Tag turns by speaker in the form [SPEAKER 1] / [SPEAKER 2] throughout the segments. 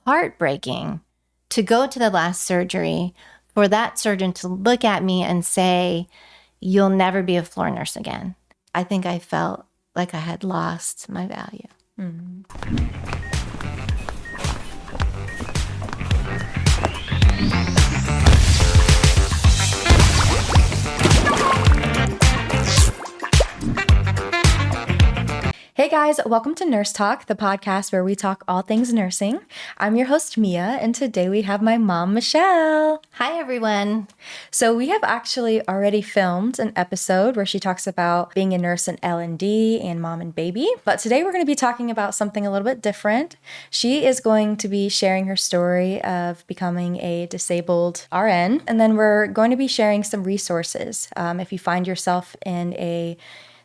[SPEAKER 1] heartbreaking to go to the last surgery for that surgeon to look at me and say, "You'll never be a floor nurse again." I think I felt like I had lost my value.
[SPEAKER 2] Hey guys, welcome to Nurse Talk, the podcast where we talk all things nursing. I'm your host, Mia, and today we have my mom, Michelle.
[SPEAKER 1] Hi, everyone.
[SPEAKER 2] So we have actually already filmed an episode where she talks about being a nurse in L&D and mom and baby. But today we're going to be talking about something a little bit different. She is going to be sharing her story of becoming a disabled RN. And then we're going to be sharing some resources if you find yourself in a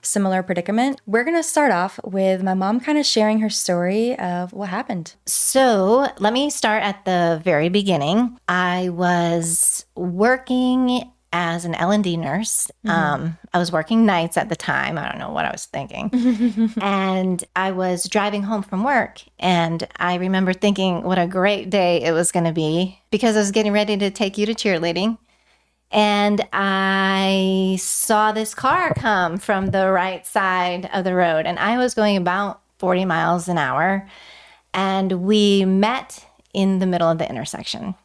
[SPEAKER 2] similar predicament. We're going to start off with my mom kind of sharing her story of what happened.
[SPEAKER 1] So let me start at the very beginning. I was working as an L&D nurse. I was working nights at the time. I don't know what I was thinking. And I was driving home from work. And I remember thinking what a great day it was going to be because I was getting ready to take you to cheerleading. And I saw this car come from the right side of the road, and I was going about 40 miles an hour, and we met in the middle of the intersection.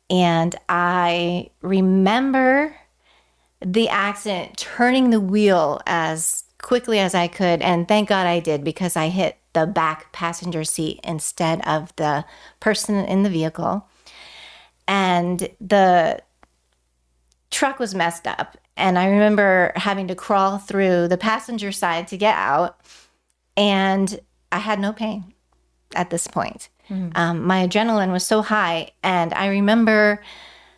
[SPEAKER 1] And I remember the accident, turning the wheel as quickly as I could, and thank God I did because I hit the back passenger seat instead of the person in the vehicle. And the truck was messed up, and I remember having to crawl through the passenger side to get out, and I had no pain at this point. My adrenaline was so high, and I remember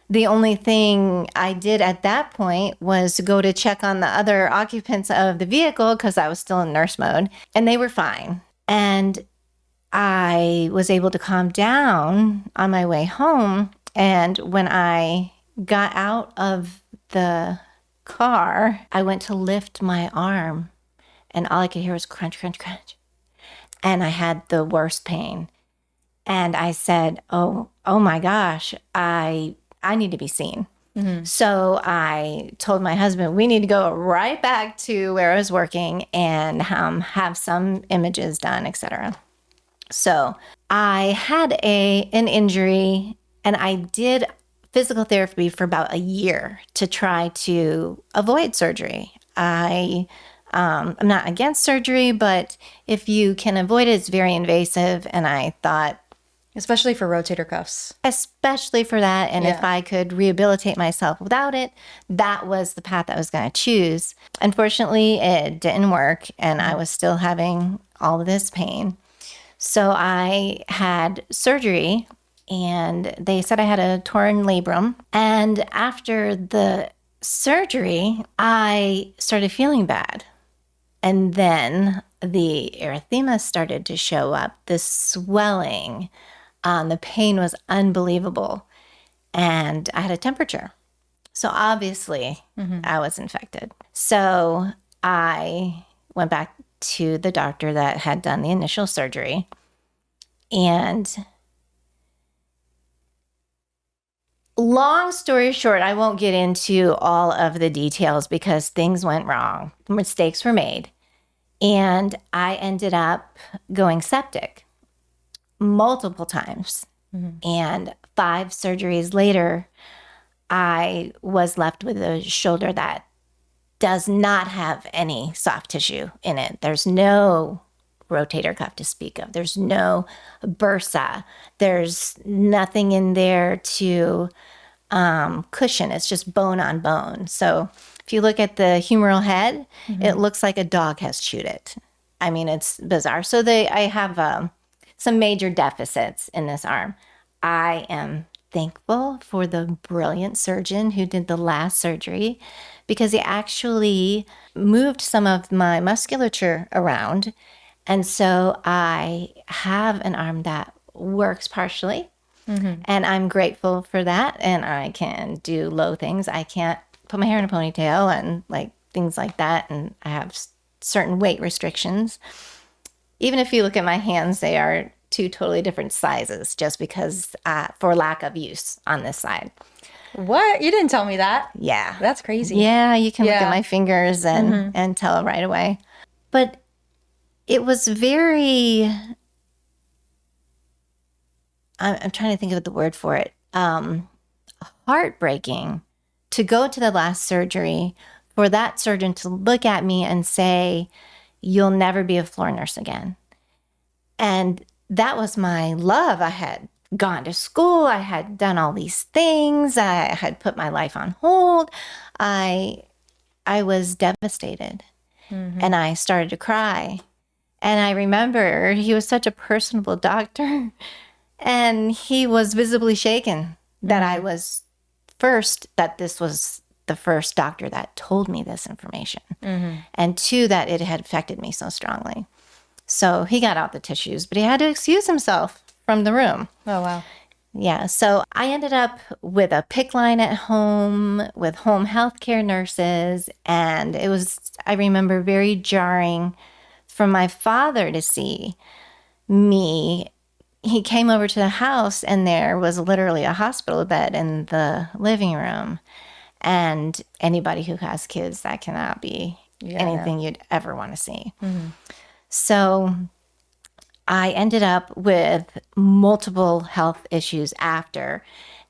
[SPEAKER 1] the only thing I did at that point was go to check on the other occupants of the vehicle because I was still in nurse mode, and they were fine. And I was able to calm down on my way home, and when I got out of the car, I went to lift my arm, and all I could hear was crunch, crunch, crunch. And I had the worst pain. And I said, oh my gosh, I need to be seen. So I told my husband, we need to go right back to where I was working and have some images done, etc. So I had an injury, and I did physical therapy for about a year to try to avoid surgery. I'm not against surgery, but if you can avoid it, it's very invasive. And I thought,
[SPEAKER 2] Especially for rotator cuffs.
[SPEAKER 1] especially for that, and if I could rehabilitate myself without it, that was the path I was going to choose. Unfortunately, it didn't work, and I was still having all of this pain. So I had surgery, and they said I had a torn labrum. And after the surgery, I started feeling bad. And then the erythema started to show up, the swelling. The pain was unbelievable. And I had a temperature. So obviously, I was infected. So I went back to the doctor that had done the initial surgery. And long story short, I won't get into all of the details because things went wrong. Mistakes were made. And I ended up going septic multiple times. And 5 surgeries later, I was left with a shoulder that does not have any soft tissue in it. There's no rotator cuff to speak of. There's no bursa. There's nothing in there to cushion. It's just bone on bone. So if you look at the humeral head, it looks like a dog has chewed it. I mean, it's bizarre. So I have some major deficits in this arm. I am thankful for the brilliant surgeon who did the last surgery because he actually moved some of my musculature around. And so I have an arm that works partially. And I'm grateful for that. And I can do low things. I can't put my hair in a ponytail and like things like that. And I have certain weight restrictions. Even if you look at my hands, they are two totally different sizes just because for lack of use on this side.
[SPEAKER 2] What? You didn't tell me that.
[SPEAKER 1] Yeah.
[SPEAKER 2] That's crazy.
[SPEAKER 1] Yeah, you can look
[SPEAKER 2] Yeah.
[SPEAKER 1] at my fingers and tell right away. But it was very, I'm trying to think of the word for it, heartbreaking to go to the last surgery for that surgeon to look at me and say, you'll never be a floor nurse again. And that was my love. I had gone to school. I had done all these things. I had put my life on hold. I was devastated and I started to cry. And I remember he was such a personable doctor and he was visibly shaken that I was that this was the first doctor that told me this information. And two, that it had affected me so strongly. So he got out the tissues, but he had to excuse himself from the room.
[SPEAKER 2] Oh, wow.
[SPEAKER 1] Yeah. So I ended up with a PICC line at home with home healthcare nurses. And it was, I remember, very jarring for my father to see me. He came over to the house and there was literally a hospital bed in the living room. And anybody who has kids, that cannot be anything you'd ever want to see. So I ended up with multiple health issues after.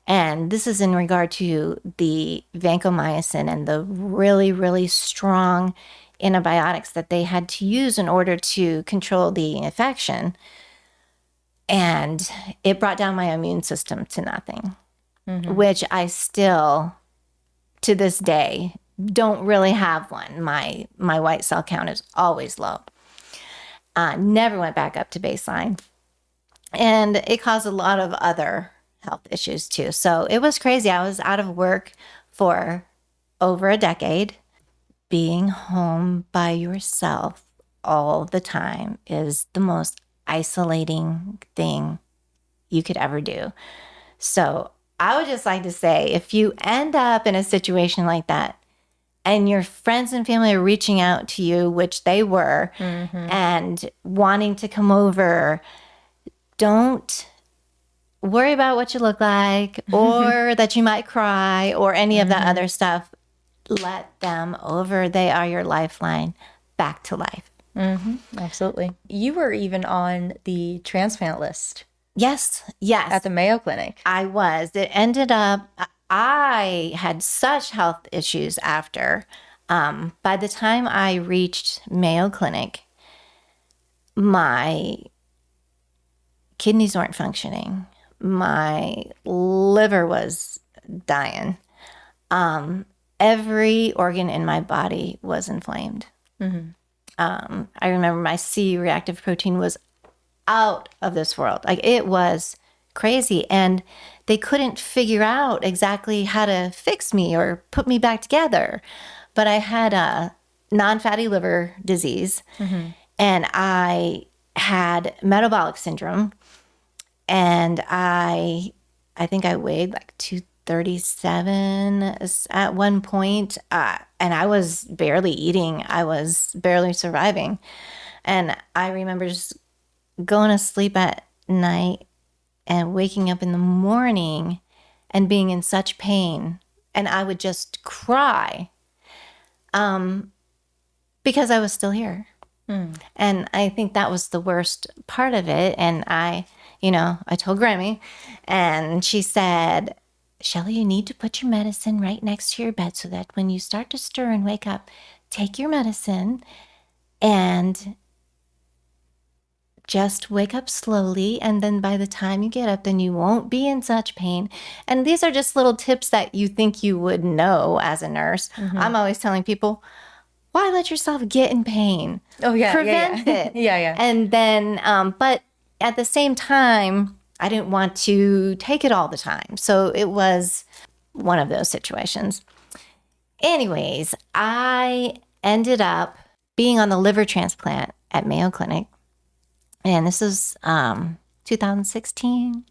[SPEAKER 1] And this is in regard to the vancomycin and the really, really strong antibiotics that they had to use in order to control the infection. And it brought down my immune system to nothing, which I still, to this day, don't really have one. My white cell count is always low. Never went back up to baseline. And it caused a lot of other health issues too. So it was crazy. I was out of work for over a decade. Being home by yourself all the time is the most isolating thing you could ever do. So I would just like to say, if you end up in a situation like that, and your friends and family are reaching out to you, which they were, and wanting to come over, don't worry about what you look like or that you might cry or any of that other stuff. Let them over. They are your lifeline back to life.
[SPEAKER 2] Absolutely. You were even on the transplant list
[SPEAKER 1] Yes.
[SPEAKER 2] at the Mayo Clinic.
[SPEAKER 1] I was. It ended up, I had such health issues after. By the time I reached Mayo Clinic, my kidneys weren't functioning. My liver was dying. Every organ in my body was inflamed. I remember my C-reactive protein was out of this world. Like, it was crazy. And they couldn't figure out exactly how to fix me or put me back together. But I had a non-fatty liver disease and I had metabolic syndrome. And I think I weighed like 237 at one point. And I was barely eating. I was barely surviving. And I remember just going to sleep at night and waking up in the morning and being in such pain. And I would just cry because I was still here. And I think that was the worst part of it. And I told Grammy, and she said, Shelly, you need to put your medicine right next to your bed so that when you start to stir and wake up, take your medicine and just wake up slowly. And then by the time you get up, then you won't be in such pain. And these are just little tips that you think you would know as a nurse. I'm always telling people, why let yourself get in pain?
[SPEAKER 2] Oh, yeah.
[SPEAKER 1] Prevent it.
[SPEAKER 2] Yeah.
[SPEAKER 1] And then, but at the same time, I didn't want to take it all the time. So it was one of those situations. Anyways, I ended up being on the liver transplant at Mayo Clinic. And this is 2016.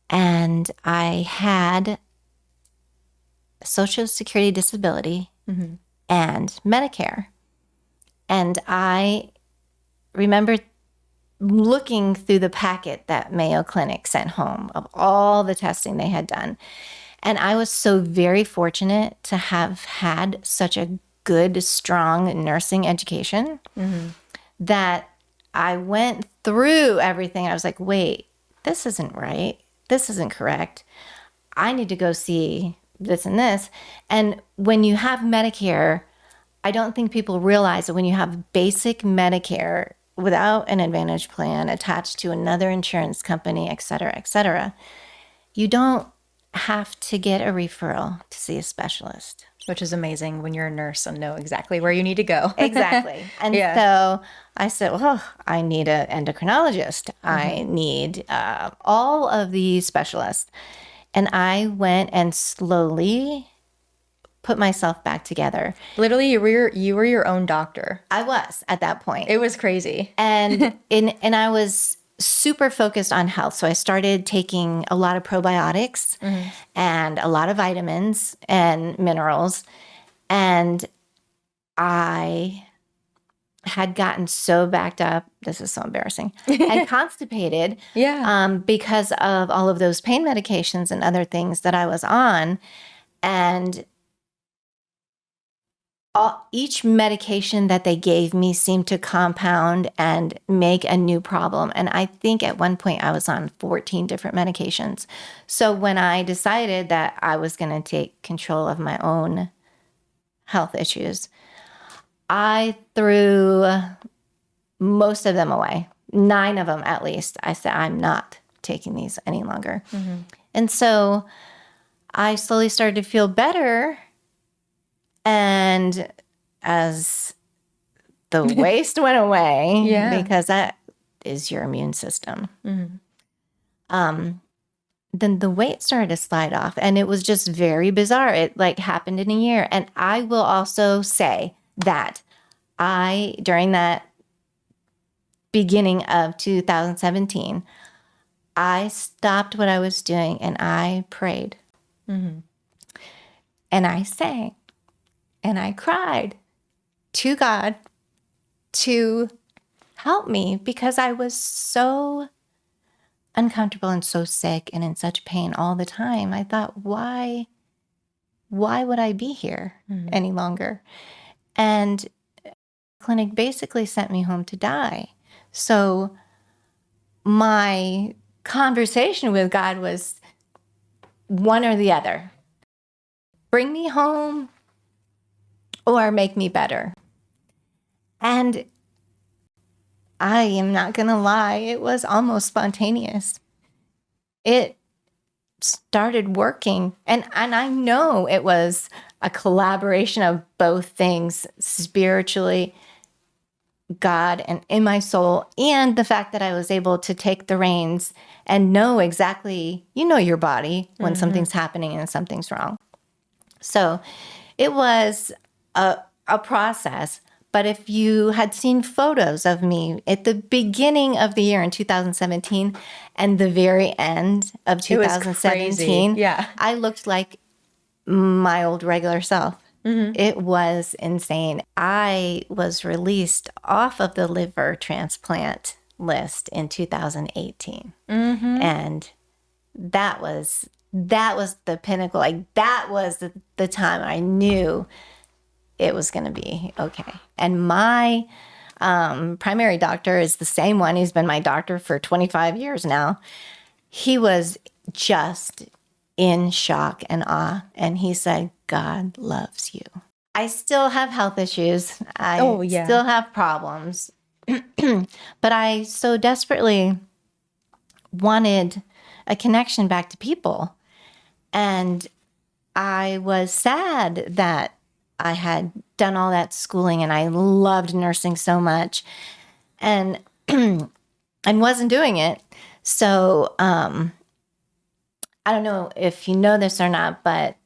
[SPEAKER 1] And I had Social Security disability and Medicare. And I remember looking through the packet that Mayo Clinic sent home of all the testing they had done. And I was so very fortunate to have had such a good, strong nursing education that I went through everything. I was like, wait, this isn't right. This isn't correct. I need to go see this and this. And when you have Medicare, I don't think people realize that when you have basic Medicare without an Advantage plan attached to another insurance company, et cetera, you don't have to get a referral to see a specialist.
[SPEAKER 2] Which is amazing when you're a nurse and know exactly where you need to go.
[SPEAKER 1] Exactly. And so I said, well, I need an endocrinologist. I need all of these specialists. And I went and slowly put myself back together.
[SPEAKER 2] Literally, you were your own doctor.
[SPEAKER 1] I was at that point.
[SPEAKER 2] It was crazy.
[SPEAKER 1] And I was super focused on health. So I started taking a lot of probiotics and a lot of vitamins and minerals. And I had gotten so backed up. This is so embarrassing. And constipated because of all of those pain medications and other things that I was on. And each medication that they gave me seemed to compound and make a new problem. And I think at one point I was on 14 different medications. So when I decided that I was going to take control of my own health issues, I threw most of them away. 9 of them at least. I said, I'm not taking these any longer. And so I slowly started to feel better. And as the waste went away, because that is your immune system, then the weight started to slide off. And it was just very bizarre. It like happened in a year. And I will also say that during that beginning of 2017, I stopped what I was doing and I prayed. And I sang. And I cried to God to help me because I was so uncomfortable and so sick and in such pain all the time. I thought, why would I be here any longer? And clinic basically sent me home to die. So my conversation with God was one or the other. Bring me home or make me better. And I am not going to lie, it was almost spontaneous. It started working. And I know it was a collaboration of both things, spiritually, God, and in my soul, and the fact that I was able to take the reins and know exactly, you know your body when something's happening and something's wrong. So it was a process. But if you had seen photos of me at the beginning of the year in 2017 and the very end of 2017, I looked like my old regular self. It was insane. I was released off of the liver transplant list in 2018. And that was the pinnacle. Like that was the time I knew it was going to be okay. And my primary doctor is the same one. He's been my doctor for 25 years now. He was just in shock and awe. And he said, God loves you. I still have health issues. I still have problems. But I so desperately wanted a connection back to people. And I was sad that I had done all that schooling and I loved nursing so much and wasn't doing it. So I don't know if you know this or not, but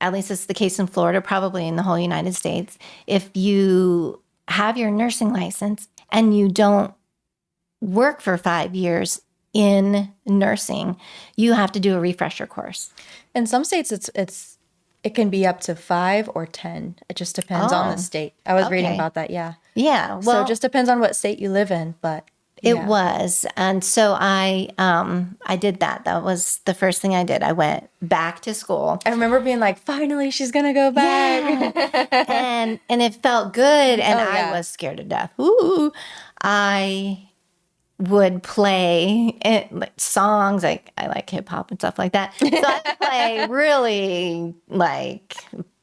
[SPEAKER 1] at least it's the case in Florida, probably in the whole United States. If you have your nursing license and you don't work for 5 years in nursing, you have to do a refresher course.
[SPEAKER 2] In some states, it can be up to 5 or 10. It just depends on the state. I was reading about that. Yeah.
[SPEAKER 1] Yeah. Well,
[SPEAKER 2] so it just depends on what state you live in, but
[SPEAKER 1] It was. And so I did that. That was the first thing I did. I went back to school.
[SPEAKER 2] I remember being like, finally, she's going to go back.
[SPEAKER 1] Yeah. and it felt good. And
[SPEAKER 2] yeah.
[SPEAKER 1] I was scared to death. Ooh. I would play songs like I like hip hop and stuff like that. So I would play really like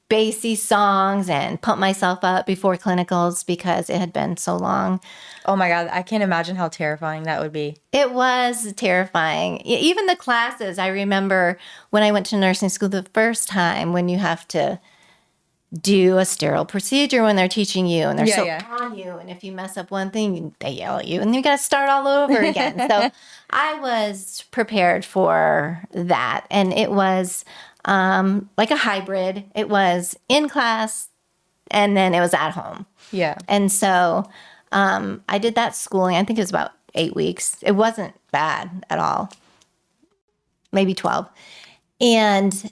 [SPEAKER 1] bassy songs and pump myself up before clinicals because it had been so long.
[SPEAKER 2] Oh my God, I can't imagine how terrifying that would be.
[SPEAKER 1] It was terrifying. Even the classes, I remember when I went to nursing school the first time when you have to do a sterile procedure when they're teaching you and they're on you. And if you mess up one thing, they yell at you and you got to start all over again. So I was prepared for that. And it was like a hybrid. It was in class and then it was at home.
[SPEAKER 2] Yeah.
[SPEAKER 1] And so I did that schooling. I think it was about 8 weeks. It wasn't bad at all. Maybe 12. And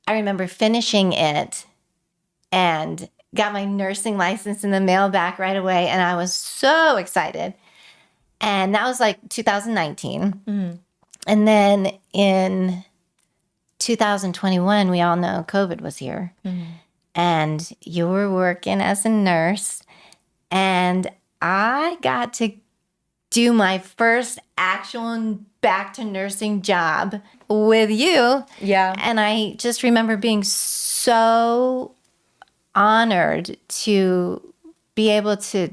[SPEAKER 1] I remember finishing it and got my nursing license in the mail back right away. And I was so excited. And that was like 2019. Mm-hmm. And then in 2021, we all know COVID was here. Mm-hmm. And you were working as a nurse. And I got to do my first actual back to nursing job with you.
[SPEAKER 2] Yeah.
[SPEAKER 1] And I just remember being so honored to be able to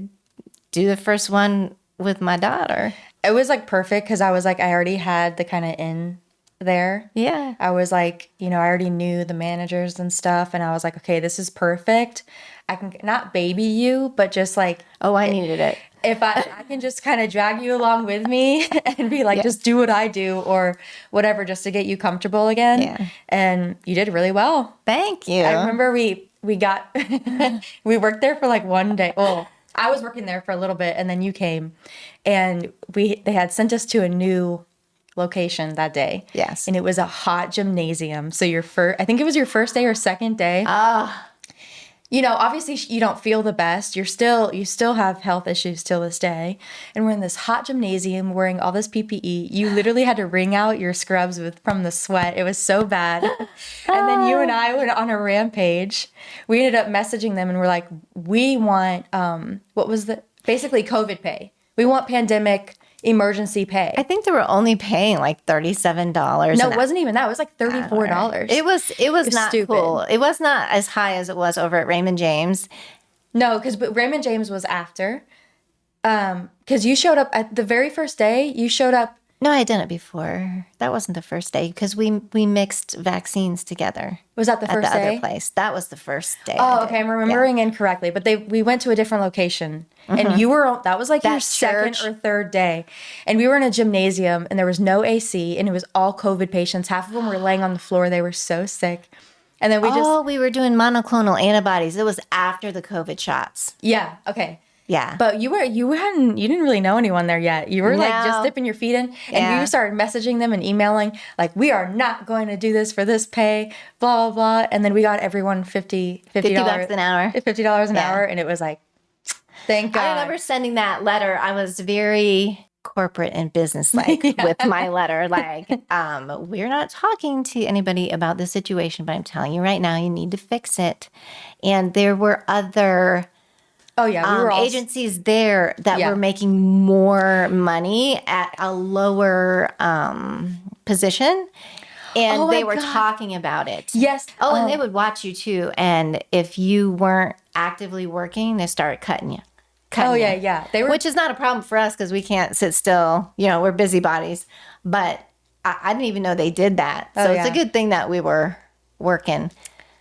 [SPEAKER 1] do the first one with my daughter.
[SPEAKER 2] It was like perfect because I was like, I already had the kind of in there.
[SPEAKER 1] Yeah.
[SPEAKER 2] I was like, I already knew the managers and stuff. And I was like, okay, this is perfect. I can not baby you, but just like.
[SPEAKER 1] Oh, I needed it.
[SPEAKER 2] If I can just kind of drag you along with me and be like, just do what I do or whatever, just to get you comfortable again.
[SPEAKER 1] Yeah.
[SPEAKER 2] And you did really well.
[SPEAKER 1] Thank you.
[SPEAKER 2] I remember we got, we worked there for like one day. Well, I was working there for a little bit and then you came and they had sent us to a new location that day.
[SPEAKER 1] Yes.
[SPEAKER 2] And it was a hot gymnasium. So I think it was your first day or second day. Obviously you don't feel the best. You still have health issues till this day. And we're in this hot gymnasium wearing all this PPE. You literally had to wring out your scrubs from the sweat. It was so bad. And then you and I went on a rampage. We ended up messaging them and we're like, we want, basically COVID pay. We want pandemic emergency pay.
[SPEAKER 1] I think they were only paying like $37.
[SPEAKER 2] No, it wasn't even that. It was like $34.
[SPEAKER 1] It was not
[SPEAKER 2] stupid.
[SPEAKER 1] Cool. It was not as high as it was over at Raymond James.
[SPEAKER 2] No, because Raymond James was after. Because you showed up at the very first day. You showed up.
[SPEAKER 1] No, I had done it before. That wasn't the first day because we mixed vaccines together.
[SPEAKER 2] Was that the first day?
[SPEAKER 1] At the other place. That was the first day.
[SPEAKER 2] Oh, okay. I'm remembering incorrectly. But we went to a different location. Mm-hmm. And that was like your second or third day. And we were in a gymnasium and there was no AC and it was all COVID patients. Half of them were laying on the floor. They were so sick. And then
[SPEAKER 1] we were doing monoclonal antibodies. It was after the COVID shots.
[SPEAKER 2] Yeah. Okay.
[SPEAKER 1] Yeah.
[SPEAKER 2] But you didn't really know anyone there yet. You were like just dipping your feet in and you started messaging them and emailing like, we are not going to do this for this pay, blah, blah, blah. And then we got everyone $50
[SPEAKER 1] bucks an hour.
[SPEAKER 2] $50 an hour. And it was like, thank God.
[SPEAKER 1] I remember sending that letter. I was very corporate and business-like with my letter. Like, we're not talking to anybody about this situation, but I'm telling you right now, you need to fix it. And there were other...
[SPEAKER 2] Oh, yeah. We were
[SPEAKER 1] agencies there that were making more money at a lower position. And they were talking about it.
[SPEAKER 2] Yes.
[SPEAKER 1] Oh, and they would watch you too. And if you weren't actively working, they started cutting you.
[SPEAKER 2] Yeah.
[SPEAKER 1] Which is not a problem for us because we can't sit still. We're busybodies. But I didn't even know they did that. So it's a good thing that we were working.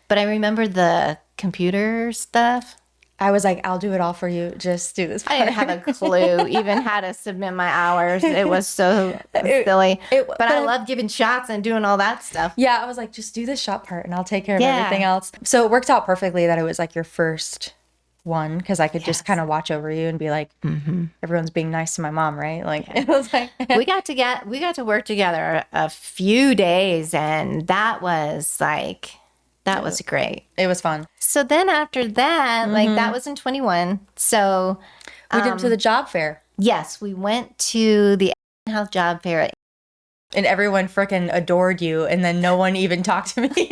[SPEAKER 1] But I remember the computer stuff.
[SPEAKER 2] I was like, I'll do it all for you. Just do this.
[SPEAKER 1] I didn't have a clue even how to submit my hours. It was so silly. But I love giving shots and doing all that stuff.
[SPEAKER 2] Yeah, I was like, just do the shot part and I'll take care of everything else. So it worked out perfectly that it was like your first one because I could just kind of watch over you and be like, everyone's being nice to my mom, right? Like it was like
[SPEAKER 1] we got to work together a few days and that was like that was great.
[SPEAKER 2] It was fun.
[SPEAKER 1] So then after that, like that was in 21. So
[SPEAKER 2] we did to the job fair.
[SPEAKER 1] Yes, we went to the health job fair.
[SPEAKER 2] And everyone freaking adored you, and then no one even talked to me.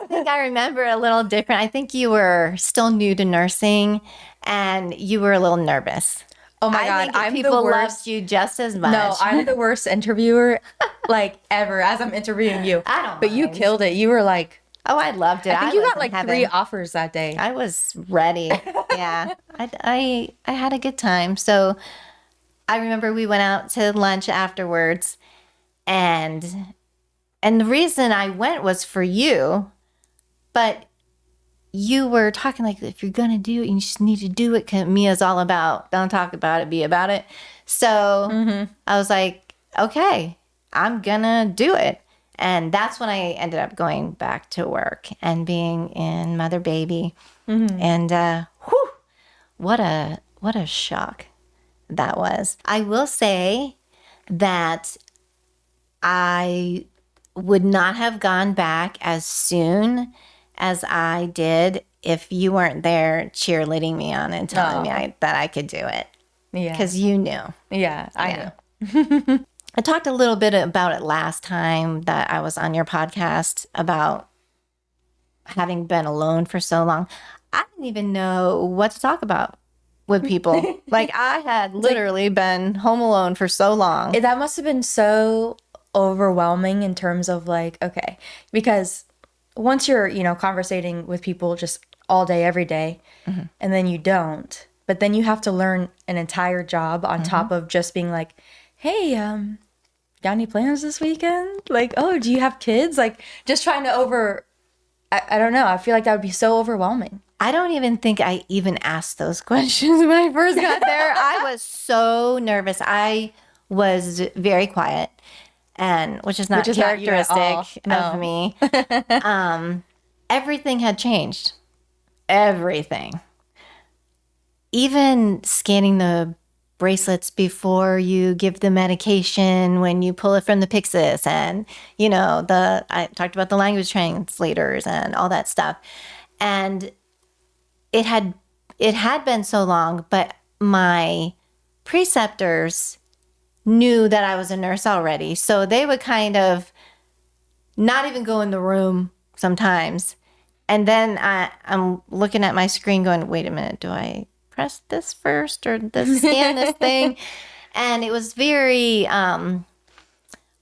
[SPEAKER 1] I think I remember a little different. I think you were still new to nursing and you were a little nervous.
[SPEAKER 2] Oh my
[SPEAKER 1] I
[SPEAKER 2] God,
[SPEAKER 1] think
[SPEAKER 2] I'm the
[SPEAKER 1] people loved
[SPEAKER 2] worst.
[SPEAKER 1] you just as much.
[SPEAKER 2] No, I'm the worst interviewer like ever as I'm interviewing you.
[SPEAKER 1] I don't
[SPEAKER 2] But you
[SPEAKER 1] mind.
[SPEAKER 2] killed it. You were like,
[SPEAKER 1] Oh, I loved it.
[SPEAKER 2] I think you
[SPEAKER 1] was
[SPEAKER 2] got
[SPEAKER 1] in
[SPEAKER 2] like
[SPEAKER 1] heaven.
[SPEAKER 2] 3 offers that day.
[SPEAKER 1] I was ready. Yeah. I had a good time. So I remember we went out to lunch afterwards and the reason I went was for you, but you were talking like, if you're going to do it, you just need to do it. 'Cause Mia's all about, don't talk about it, be about it. So I was like, okay, I'm going to do it. And that's when I ended up going back to work and being in Mother Baby. And whew, what a shock that was. I will say that I would not have gone back as soon as I did if you weren't there cheerleading me on and telling me that I could do it.
[SPEAKER 2] Yeah.
[SPEAKER 1] Because you knew.
[SPEAKER 2] Yeah, I knew.
[SPEAKER 1] I talked a little bit about it last time that I was on your podcast about having been alone for so long. I didn't even know what to talk about with people. Like I had literally been home alone for so long.
[SPEAKER 2] That must have been so overwhelming in terms of like, okay, because once you're, conversating with people just all day, every day, and then you don't, but then you have to learn an entire job on top of just being like, hey, got any plans this weekend? Like, oh, do you have kids? Like just trying to I don't know. I feel like that would be so overwhelming.
[SPEAKER 1] I don't even think I even asked those questions when I first got there. I was so nervous. I was very quiet, and which is not characteristic of me. Everything had changed. Everything. Even scanning the bracelets before you give the medication when you pull it from the Pyxis, and I talked about the language translators and all that stuff. And it had been so long, but my preceptors knew that I was a nurse already. So they would kind of not even go in the room sometimes. And then I'm looking at my screen going, wait a minute, do I press this first or scan this thing? And it was very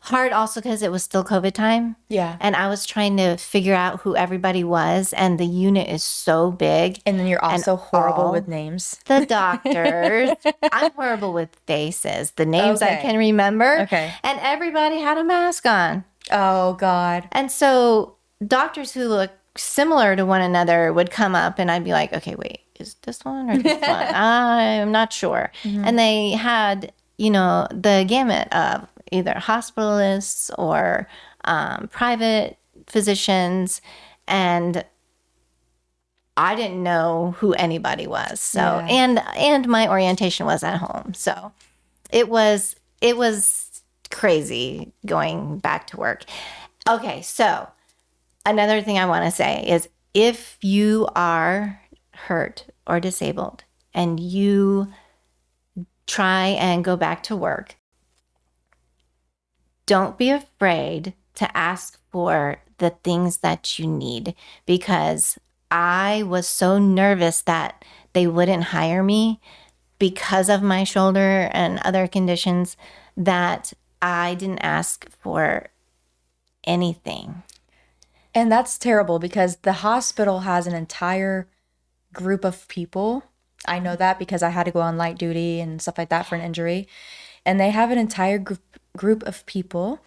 [SPEAKER 1] hard also because it was still COVID time.
[SPEAKER 2] Yeah.
[SPEAKER 1] And I was trying to figure out who everybody was. And the unit is so big.
[SPEAKER 2] And then you're also horrible with names.
[SPEAKER 1] The doctors. I'm horrible with faces. The names I can remember.
[SPEAKER 2] Okay.
[SPEAKER 1] And everybody had a mask on.
[SPEAKER 2] Oh, God.
[SPEAKER 1] And so doctors who look similar to one another would come up and I'd be like, okay, wait, is this one or this one? I'm not sure. And they had, the gamut of either hospitalists or private physicians. And I didn't know who anybody was. So, and my orientation was at home. So it was crazy going back to work. Okay. So another thing I want to say is if you are hurt or disabled and you try and go back to work, don't be afraid to ask for the things that you need, because I was so nervous that they wouldn't hire me because of my shoulder and other conditions that I didn't ask for anything.
[SPEAKER 2] And that's terrible because the hospital has an entire group of people. I know that because I had to go on light duty and stuff like that for an injury. And they have an entire group of people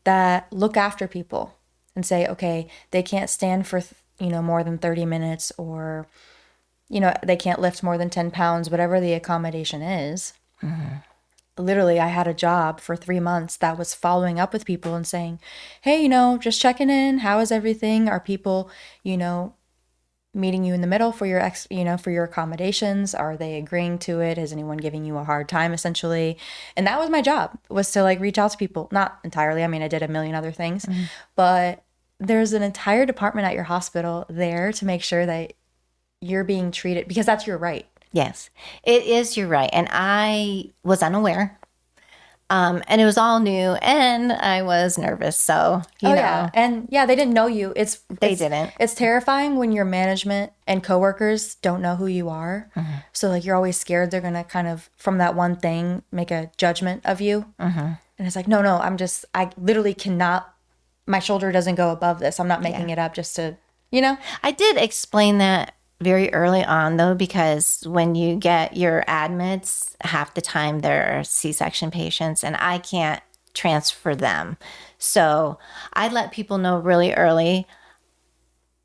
[SPEAKER 2] that look after people and say, okay, they can't stand for, more than 30 minutes or, they can't lift more than 10 pounds, whatever the accommodation is. Literally, I had a job for 3 months that was following up with people and saying, hey, just checking in. How is everything? Are people, meeting you in the middle for your for your accommodations? Are they agreeing to it? Is anyone giving you a hard time, essentially? And that was my job, was to reach out to people. Not entirely. I mean, I did a million other things, but there's an entire department at your hospital there to make sure that you're being treated, because that's your right.
[SPEAKER 1] Yes, it is. You're right. And I was unaware. And it was all new and I was nervous. So, you know,
[SPEAKER 2] Yeah. And yeah, they didn't know you.
[SPEAKER 1] they didn't.
[SPEAKER 2] It's terrifying when your management and coworkers don't know who you are. So like you're always scared they're gonna kind of from that one thing make a judgment of you. And it's like, no, I literally cannot, my shoulder doesn't go above this. I'm not making it up just to, you know?
[SPEAKER 1] I did explain that very early on, though, because when you get your admits, half the time there are C-section patients and I can't transfer them. So I let people know really early,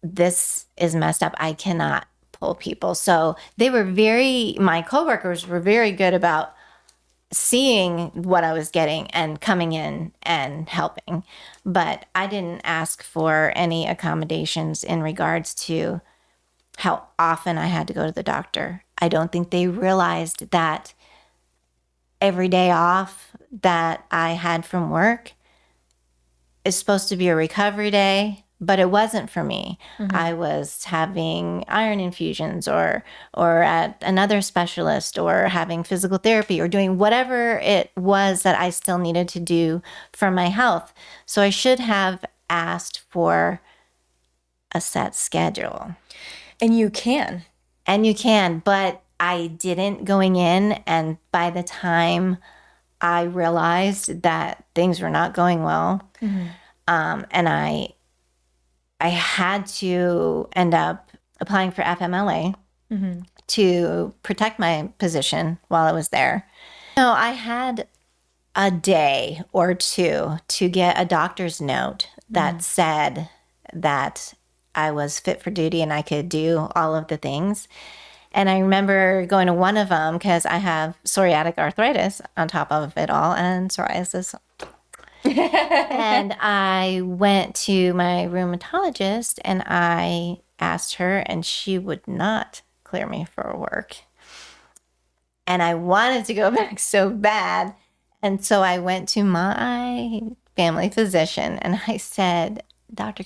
[SPEAKER 1] this is messed up. I cannot pull people. So my coworkers were very good about seeing what I was getting and coming in and helping. But I didn't ask for any accommodations in regards to how often I had to go to the doctor. I don't think they realized that every day off that I had from work is supposed to be a recovery day, but it wasn't for me. I was having iron infusions or at another specialist or having physical therapy or doing whatever it was that I still needed to do for my health. So I should have asked for a set schedule.
[SPEAKER 2] And you can.
[SPEAKER 1] And you can, but I didn't going in. And by the time I realized that things were not going well, and I had to end up applying for FMLA to protect my position while I was there. So I had a day or two to get a doctor's note that said that I was fit for duty and I could do all of the things. And I remember going to one of them because I have psoriatic arthritis on top of it all and psoriasis. And I went to my rheumatologist and I asked her and she would not clear me for work. And I wanted to go back so bad. And so I went to my family physician and I said, Dr.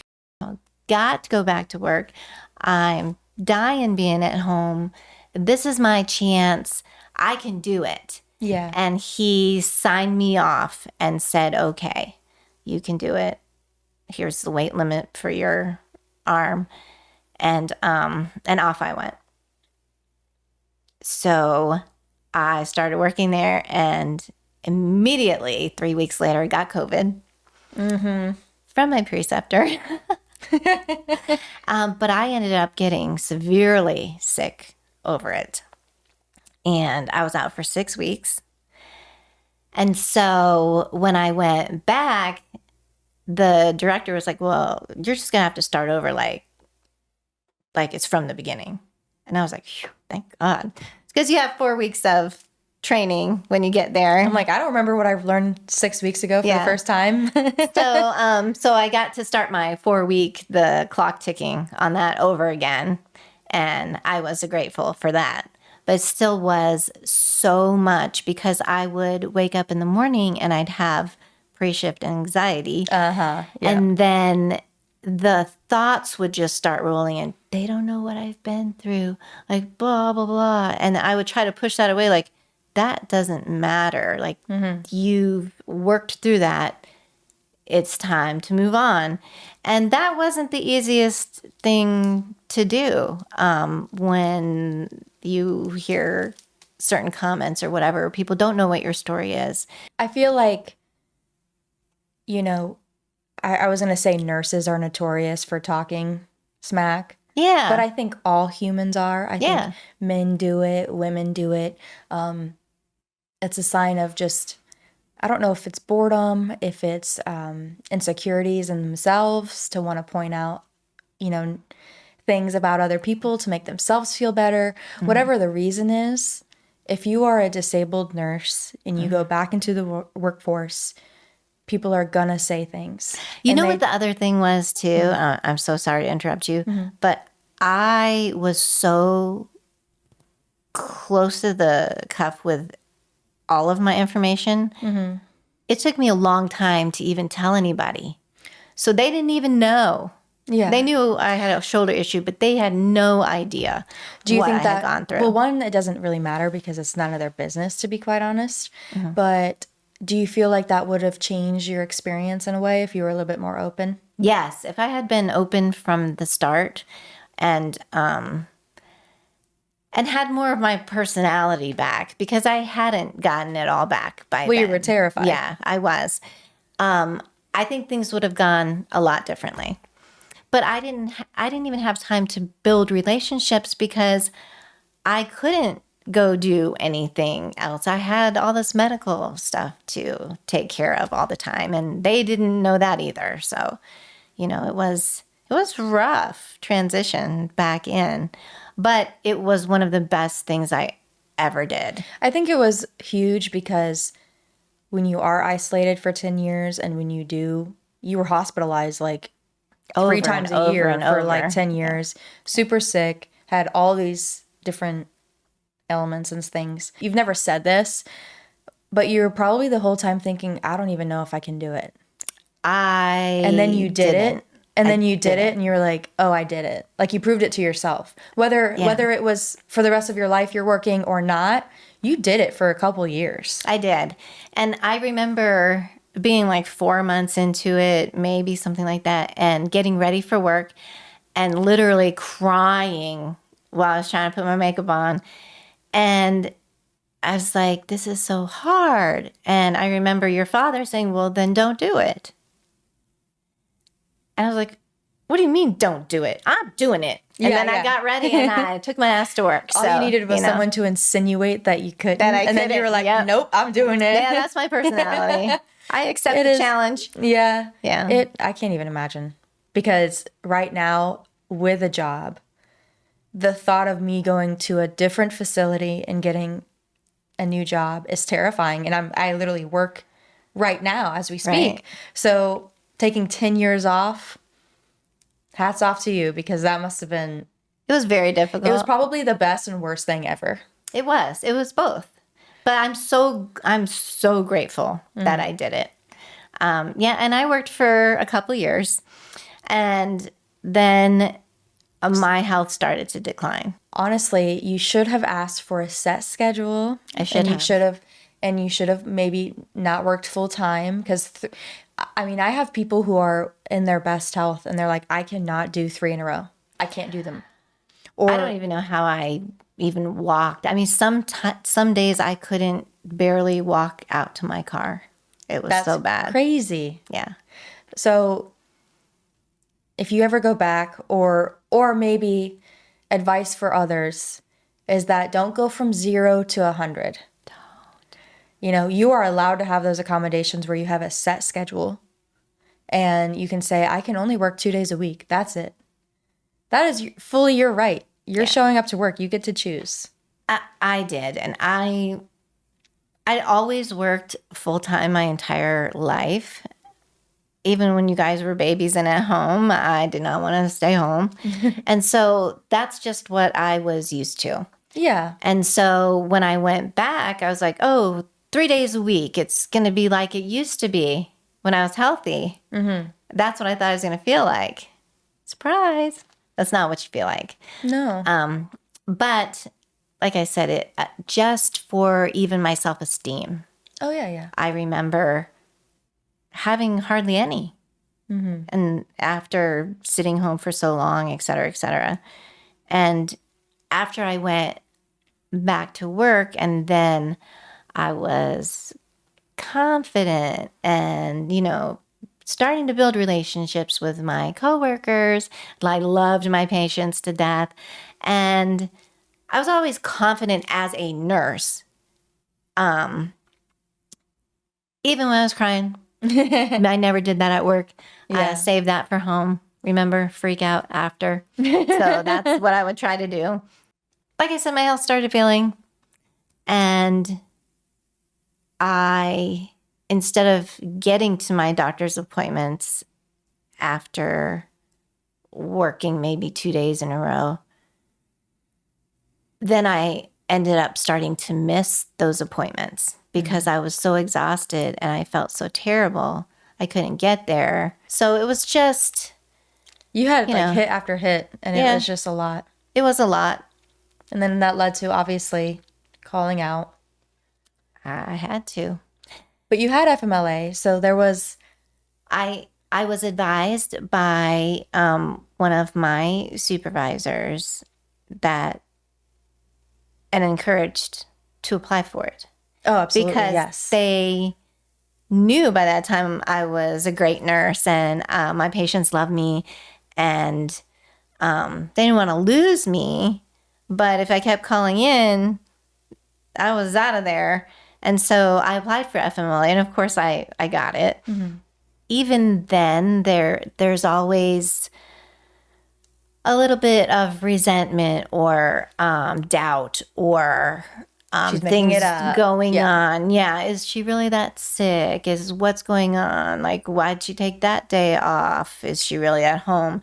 [SPEAKER 1] Got to go back to work. I'm dying being at home. This is my chance. I can do it.
[SPEAKER 2] Yeah.
[SPEAKER 1] And he signed me off and said, okay, you can do it. Here's the weight limit for your arm. And off I went. So I started working there and immediately 3 weeks later, I got COVID from my preceptor. But I ended up getting severely sick over it. And I was out for 6 weeks. And so when I went back, the director was like, well, you're just going to have to start over like it's from the beginning. And I was like, thank God. It's because you have 4 weeks of training when you get there.
[SPEAKER 2] I'm like, I don't remember what I learned 6 weeks ago for the first time.
[SPEAKER 1] So I got to start my 4-week, the clock ticking on that over again. And I was grateful for that. But it still was so much because I would wake up in the morning and I'd have pre-shift anxiety.
[SPEAKER 2] Yeah.
[SPEAKER 1] And then the thoughts would just start rolling in. They don't know what I've been through, like blah, blah, blah. And I would try to push that away like, that doesn't matter. Like you've worked through that. It's time to move on. And that wasn't the easiest thing to do when you hear certain comments or whatever. People don't know what your story is.
[SPEAKER 2] I feel like, you know, I was going to say nurses are notorious for talking smack.
[SPEAKER 1] Yeah.
[SPEAKER 2] But I think all humans are. I think men do it, women do it. It's a sign of just, I don't know if it's boredom, if it's insecurities in themselves to want to point out, you know, things about other people to make themselves feel better. Whatever the reason is, if you are a disabled nurse and you go back into the workforce, people are gonna say things.
[SPEAKER 1] You know what the other thing was too? I'm so sorry to interrupt you, but I was so close to the cuff with all of my information. It took me a long time to even tell anybody. So they didn't even know.
[SPEAKER 2] Yeah.
[SPEAKER 1] They knew I had a shoulder issue, but they had no idea
[SPEAKER 2] Do you
[SPEAKER 1] what
[SPEAKER 2] think
[SPEAKER 1] I
[SPEAKER 2] that,
[SPEAKER 1] had gone through.
[SPEAKER 2] well, one, it doesn't really matter because it's none of their business, to be quite honest.
[SPEAKER 1] Mm-hmm.
[SPEAKER 2] But do you feel like that would have changed your experience in a way if you were a little bit more open?
[SPEAKER 1] Yes, if I had been open from the start and had more of my personality back, because I hadn't gotten it all back by
[SPEAKER 2] Well,
[SPEAKER 1] then.
[SPEAKER 2] you were terrified.
[SPEAKER 1] Yeah, I was. I think things would have gone a lot differently. But I didn't even have time to build relationships because I couldn't go do anything else. I had all this medical stuff to take care of all the time, and they didn't know that either. So, it was rough transition back in, but it was one of the best things I ever did.
[SPEAKER 2] I think it was huge because when you are isolated for 10 years and when you were hospitalized like
[SPEAKER 1] Over
[SPEAKER 2] 3 times
[SPEAKER 1] and
[SPEAKER 2] a year
[SPEAKER 1] over and
[SPEAKER 2] for like
[SPEAKER 1] over.
[SPEAKER 2] 10 years, super sick, had all these different elements and things. You've never said this, but you were probably the whole time thinking, I don't even know if I can do it. And then you did it. And then you did it and you were like, oh, I did it. Like you proved it to yourself. Whether it was for the rest of your life you're working or not, you did it for a couple years.
[SPEAKER 1] I did. And I remember being like 4 months into it, maybe something like that, and getting ready for work and literally crying while I was trying to put my makeup on. And I was like, this is so hard. And I remember your father saying, well, then don't do it. And I was like, what do you mean don't do it? I'm doing it. And then I got ready and I took my ass to work.
[SPEAKER 2] All you needed was someone to insinuate that you couldn't.
[SPEAKER 1] And
[SPEAKER 2] then you were like, nope, I'm doing it.
[SPEAKER 1] Yeah, that's my personality. I accept the challenge.
[SPEAKER 2] Yeah.
[SPEAKER 1] Yeah.
[SPEAKER 2] I can't even imagine. Because right now, with a job, the thought of me going to a different facility and getting a new job is terrifying. And I literally work right now as we speak.
[SPEAKER 1] Right.
[SPEAKER 2] So taking 10 years off, hats off to you, because that must have been...
[SPEAKER 1] It was very difficult.
[SPEAKER 2] It was probably the best and worst thing ever.
[SPEAKER 1] It was. It was both. But I'm so grateful that I did it. And I worked for a couple years, and then my health started to decline.
[SPEAKER 2] Honestly, you should have asked for a set schedule.
[SPEAKER 1] I should have.
[SPEAKER 2] You should have maybe not worked full time because, I have people who are in their best health and they're like, I cannot do 3 in a row. I can't do them. Or
[SPEAKER 1] I don't even know how I even walked. Some days I couldn't barely walk out to my car. It was so bad.
[SPEAKER 2] Crazy.
[SPEAKER 1] Yeah.
[SPEAKER 2] So if you ever go back, or maybe advice for others is that don't go from 0 to 100. Don't. You are allowed to have those accommodations where you have a set schedule and you can say, I can only work 2 days a week. That's it. That is fully your right. You're showing up to work. You get to choose.
[SPEAKER 1] I did. And I always worked full-time my entire life. Even when you guys were babies and at home, I did not want to stay home. And so that's just what I was used to.
[SPEAKER 2] Yeah.
[SPEAKER 1] And so when I went back, I was like, 3 days a week. It's going to be like it used to be when I was healthy. Mm-hmm. That's what I thought it was going to feel like. Surprise. That's not what you feel like.
[SPEAKER 2] No.
[SPEAKER 1] But like I said, it just for even my self-esteem.
[SPEAKER 2] Oh, yeah.
[SPEAKER 1] I remember having hardly any. Mm-hmm. And after sitting home for so long, et cetera, et cetera. And after I went back to work, and then I was confident and, starting to build relationships with my coworkers. I loved my patients to death. And I was always confident as a nurse. Even when I was crying. I never did that at work.
[SPEAKER 2] Yeah.
[SPEAKER 1] Save that for home. Remember, freak out after. So that's what I would try to do. Like I said, my health started failing. And instead of getting to my doctor's appointments after working maybe 2 days in a row, then I ended up starting to miss those appointments because I was so exhausted and I felt so terrible. I couldn't get there. So it was just
[SPEAKER 2] You had
[SPEAKER 1] you
[SPEAKER 2] like
[SPEAKER 1] know,
[SPEAKER 2] hit after hit, and it
[SPEAKER 1] yeah,
[SPEAKER 2] was just a lot.
[SPEAKER 1] it was a lot.
[SPEAKER 2] And then that led to obviously calling out.
[SPEAKER 1] I had to.
[SPEAKER 2] But you had FMLA, so there was.
[SPEAKER 1] I was advised by one of my supervisors that and encouraged to apply for it
[SPEAKER 2] Oh, absolutely,
[SPEAKER 1] because
[SPEAKER 2] yes.
[SPEAKER 1] they knew by that time I was a great nurse and my patients loved me and they didn't want to lose me. But if I kept calling in, I was out of there. And so I applied for FMLA and of course I got it. Even then there's always a little bit of resentment or doubt or
[SPEAKER 2] She's making it
[SPEAKER 1] things
[SPEAKER 2] up.
[SPEAKER 1] going
[SPEAKER 2] Yeah.
[SPEAKER 1] on. Yeah, is she really that sick? Is what's going on? Like, why'd she take that day off? Is she really at home?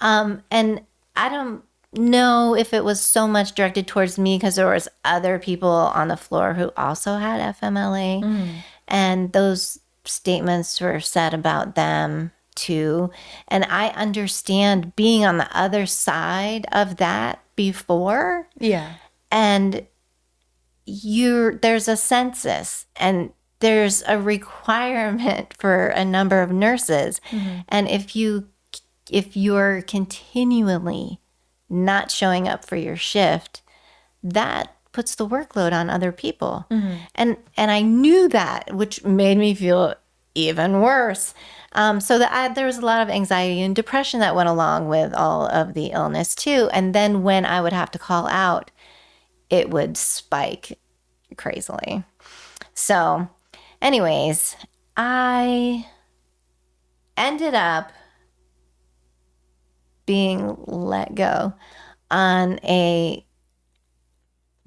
[SPEAKER 1] And I don't know if it was so much directed towards me because there was other people on the floor who also had FMLA, and those statements were said about them too. And I understand being on the other side of that before,
[SPEAKER 2] Yeah.
[SPEAKER 1] and there's a census and there's a requirement for a number of nurses. And if you're continually not showing up for your shift, that puts the workload on other people. And I knew that, which made me feel even worse. So that there was a lot of anxiety and depression that went along with all of the illness too. And then when I would have to call out, it would spike crazily. So, anyways, I ended up being let go on a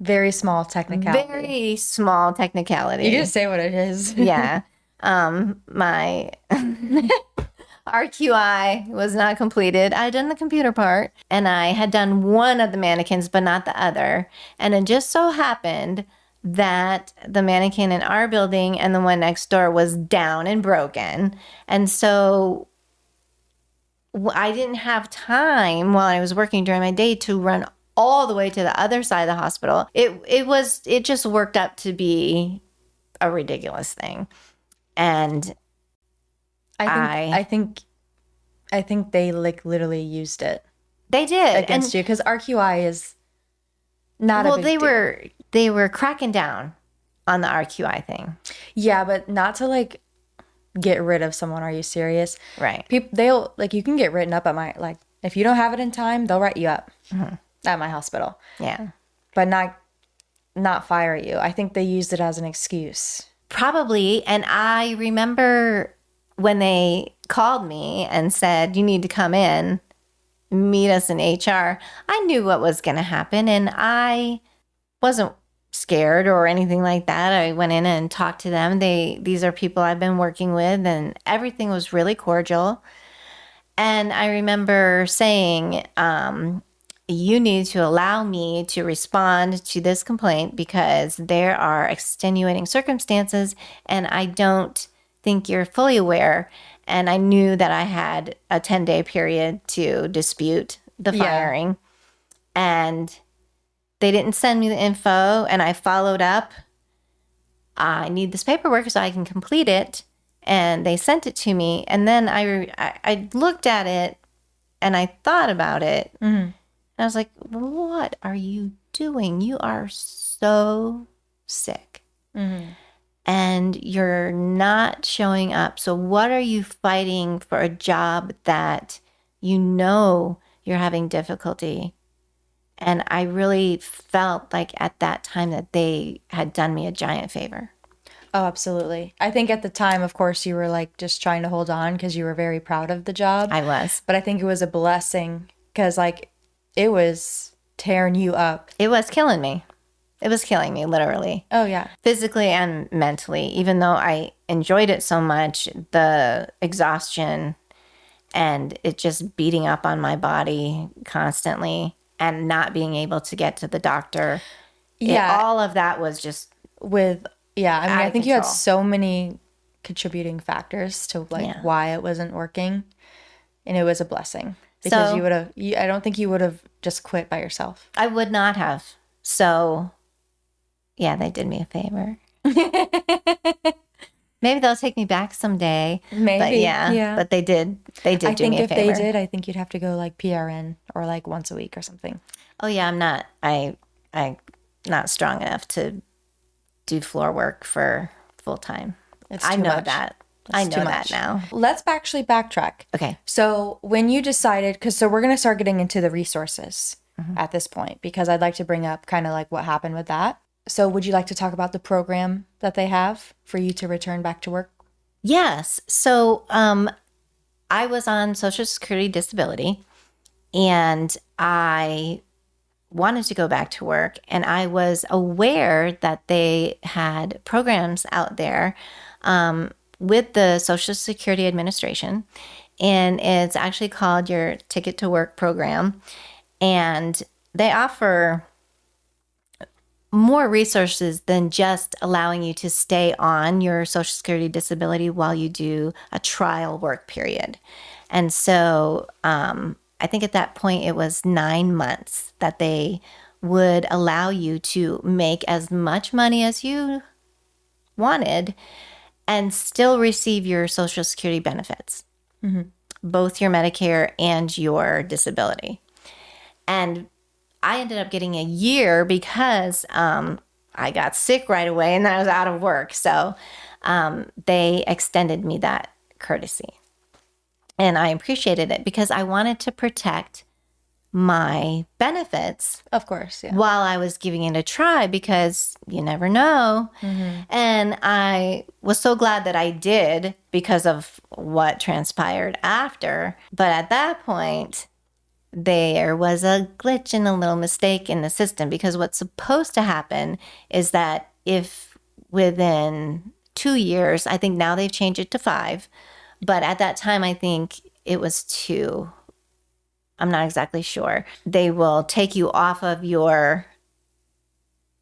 [SPEAKER 2] Very small technicality.
[SPEAKER 1] very small technicality.
[SPEAKER 2] You can say what it is.
[SPEAKER 1] Yeah. My RQI was not completed. I had done the computer part and I had done one of the mannequins, but not the other. And it just so happened that the mannequin in our building and the one next door was down and broken. And so I didn't have time while I was working during my day to run all the way to the other side of the hospital. It just worked up to be a ridiculous thing. And
[SPEAKER 2] I think they like literally used it
[SPEAKER 1] they did
[SPEAKER 2] against you because RQI is not a big deal.
[SPEAKER 1] They were cracking down on the RQI thing.
[SPEAKER 2] Yeah, but not to like get rid of someone. Are you serious?
[SPEAKER 1] Right.
[SPEAKER 2] People, they'll like you can get written up at my like if you don't have it in time, they'll write you up at my hospital.
[SPEAKER 1] Yeah.
[SPEAKER 2] But not fire you. I think they used it as an excuse.
[SPEAKER 1] Probably. And I remember when they called me and said, you need to come in, meet us in HR, I knew what was going to happen. And I wasn't scared or anything like that. I went in and talked to them. These are people I've been working with, and everything was really cordial. And I remember saying, you need to allow me to respond to this complaint because there are extenuating circumstances and I don't think you're fully aware. And I knew that I had a 10-day period to dispute the firing. And they didn't send me the info and I followed up. I need this paperwork so I can complete it. And they sent it to me. And then I looked at it and I thought about it. And I was like, what are you doing? You are so sick. And you're not showing up. So what are you fighting for a job that you know you're having difficulty? And I really felt like at that time that they had done me a giant favor.
[SPEAKER 2] Oh, absolutely. I think at the time, of course, you were like just trying to hold on because you were very proud of the job.
[SPEAKER 1] I was.
[SPEAKER 2] But I think it was a blessing because like it was tearing you up.
[SPEAKER 1] It was killing me. It was killing me, literally.
[SPEAKER 2] Oh, yeah.
[SPEAKER 1] Physically and mentally. Even though I enjoyed it so much, the exhaustion and it just beating up on my body constantly and not being able to get to the doctor.
[SPEAKER 2] Yeah.
[SPEAKER 1] All of that was just
[SPEAKER 2] I mean, I think you had
[SPEAKER 1] control.
[SPEAKER 2] so many contributing factors to like why it wasn't working. And it was a blessing. Because
[SPEAKER 1] So
[SPEAKER 2] you would have, I don't think you would have just quit by yourself.
[SPEAKER 1] I would not have. So yeah, they did me a favor. Maybe they'll take me back someday.
[SPEAKER 2] Maybe.
[SPEAKER 1] But yeah, but they did. They did
[SPEAKER 2] I
[SPEAKER 1] do me
[SPEAKER 2] think
[SPEAKER 1] a
[SPEAKER 2] if they
[SPEAKER 1] favor.
[SPEAKER 2] did, I think you'd have to go like PRN or like once a week or something.
[SPEAKER 1] Oh yeah, I'm not. I not strong enough to do floor work for full time.
[SPEAKER 2] It's
[SPEAKER 1] I
[SPEAKER 2] too
[SPEAKER 1] know
[SPEAKER 2] much.
[SPEAKER 1] that.
[SPEAKER 2] It's
[SPEAKER 1] I
[SPEAKER 2] too
[SPEAKER 1] know that
[SPEAKER 2] much.
[SPEAKER 1] now.
[SPEAKER 2] Let's actually backtrack.
[SPEAKER 1] Okay.
[SPEAKER 2] So when you decided, so we're going to start getting into the resources at this point, because I'd like to bring up kind of like what happened with that. So would you like to talk about the program that they have for you to return back to work?
[SPEAKER 1] Yes. So I was on Social Security disability, and I wanted to go back to work, and I was aware that they had programs out there with the Social Security Administration, and it's actually called your Ticket to Work program, and they offer more resources than just allowing you to stay on your Social Security disability while you do a trial work period. And so I think at that point it was 9 months that they would allow you to make as much money as you wanted and still receive your Social Security benefits, both your Medicare and your disability. And I ended up getting a year because I got sick right away and I was out of work. So they extended me that courtesy. And I appreciated it because I wanted to protect my benefits
[SPEAKER 2] Of course, yeah.
[SPEAKER 1] while I was giving it a try, because you never know. And I was so glad that I did because of what transpired after. But at that point, there was a glitch and a little mistake in the system, because what's supposed to happen is that if within 2 years, I think now they've changed it to 5, but at that time, I think it was 2. I'm not exactly sure. They will take you off of your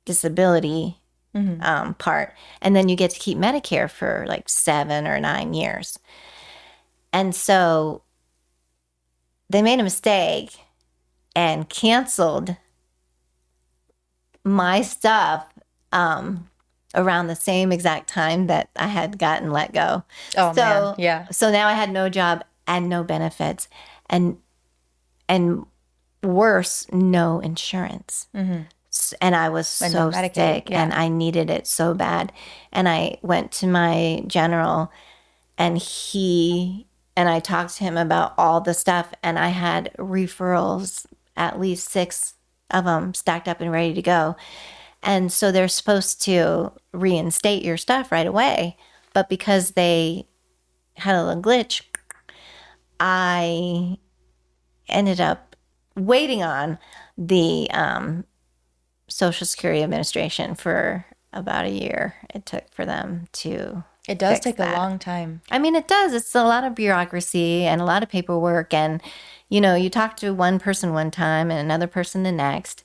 [SPEAKER 1] disability part, and then you get to keep Medicare for like 7 or 9 years. And so they made a mistake and canceled my stuff around the same exact time that I had gotten let go.
[SPEAKER 2] Oh, man. Yeah.
[SPEAKER 1] So now I had no job and no benefits, and worse, no insurance. And I was
[SPEAKER 2] And
[SPEAKER 1] so
[SPEAKER 2] no Medicaid,
[SPEAKER 1] sick,
[SPEAKER 2] yeah.
[SPEAKER 1] and I needed it so bad. And I went to my general, and I talked to him about all the stuff, and I had referrals, at least 6 of them stacked up and ready to go. And so they're supposed to reinstate your stuff right away. But because they had a little glitch, I ended up waiting on the Social Security Administration for about a year. It took for them to
[SPEAKER 2] It does
[SPEAKER 1] fix
[SPEAKER 2] take a
[SPEAKER 1] that.
[SPEAKER 2] long time.
[SPEAKER 1] I mean, it does. It's a lot of bureaucracy and a lot of paperwork. And, you talk to one person one time and another person the next.